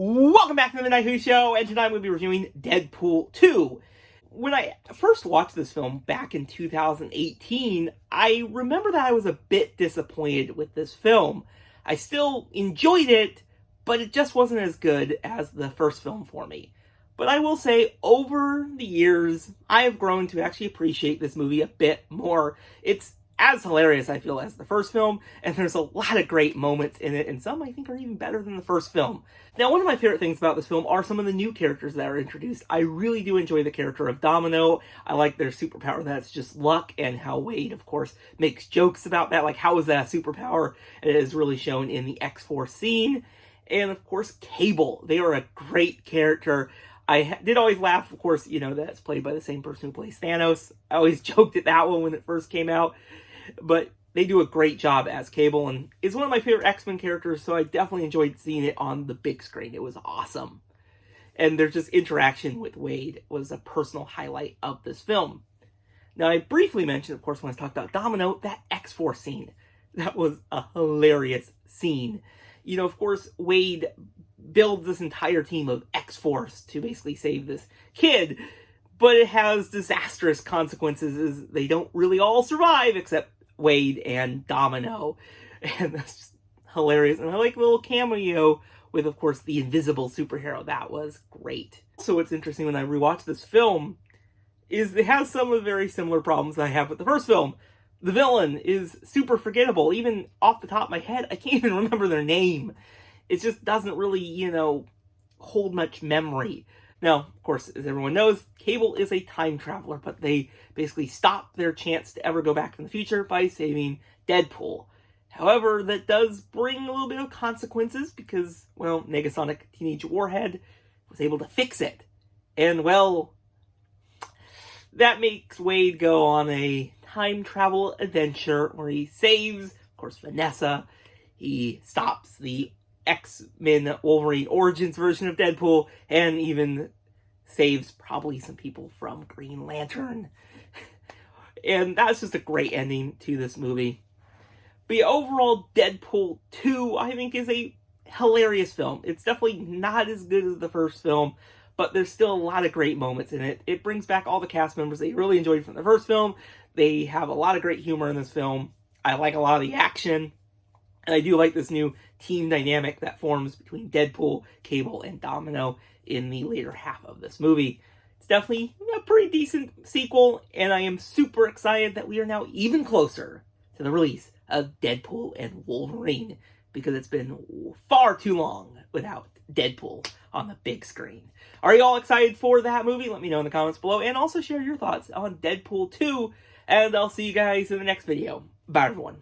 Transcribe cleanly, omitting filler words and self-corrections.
Welcome back to the Midnight Who Show, and tonight we'll be reviewing Deadpool 2. When I first watched this film back in 2018, I remember that I was a bit disappointed with this film. I still enjoyed it, but it just wasn't as good as the first film for me. But I will say, over the years, I have grown to actually appreciate this movie a bit more. It's as hilarious, I feel, as the first film, and there's a lot of great moments in it, and some I think are even better than the first film. Now, one of my favorite things about this film are some of the new characters that are introduced. I really do enjoy the character of Domino. I like their superpower that's just luck, and how Wade, of course, makes jokes about that, like how is that a superpower? And it is really shown in the X-Force scene. And, of course, Cable. They are a great character. I did always laugh, of course, you know, that's played by the same person who plays Thanos. I always joked at that one when it first came out. But they do a great job as Cable, and is one of my favorite X-Men characters, so I definitely enjoyed seeing it on the big screen. It was awesome. And their just interaction with Wade was a personal highlight of this film. Now, I briefly mentioned, of course, when I talked about Domino, that X-Force scene. That was a hilarious scene. You know, of course, Wade builds this entire team of X-Force to basically save this kid, but it has disastrous consequences as they don't really all survive, except Wade and Domino, and that's just hilarious. And I like a little cameo with, of course, the invisible superhero. That was great. So what's interesting when I rewatch this film is it has some of the very similar problems that I have with the first film. The villain is super forgettable. Even off the top of my head, I can't even remember their name. It just doesn't really, you know, hold much memory. Now, of course, as everyone knows, Cable is a time traveler, but they basically stop their chance to ever go back in the future by saving Deadpool. However, that does bring a little bit of consequences because, well, Negasonic Teenage Warhead was able to fix it. And, well, that makes Wade go on a time travel adventure where he saves, of course, Vanessa. He stops the X-Men Wolverine Origins version of Deadpool, and even saves probably some people from Green Lantern. And that's just a great ending to this movie. But yeah, overall, Deadpool 2, I think, is a hilarious film. It's definitely not as good as the first film, but there's still a lot of great moments in it. It brings back all the cast members that you really enjoyed from the first film. They have a lot of great humor in this film. I like a lot of the action. And I do like this new team dynamic that forms between Deadpool, Cable, and Domino in the later half of this movie. It's definitely a pretty decent sequel, and I am super excited that we are now even closer to the release of Deadpool and Wolverine, because it's been far too long without Deadpool on the big screen. Are you all excited for that movie? Let me know in the comments below, and also share your thoughts on Deadpool 2, and I'll see you guys in the next video. Bye, everyone.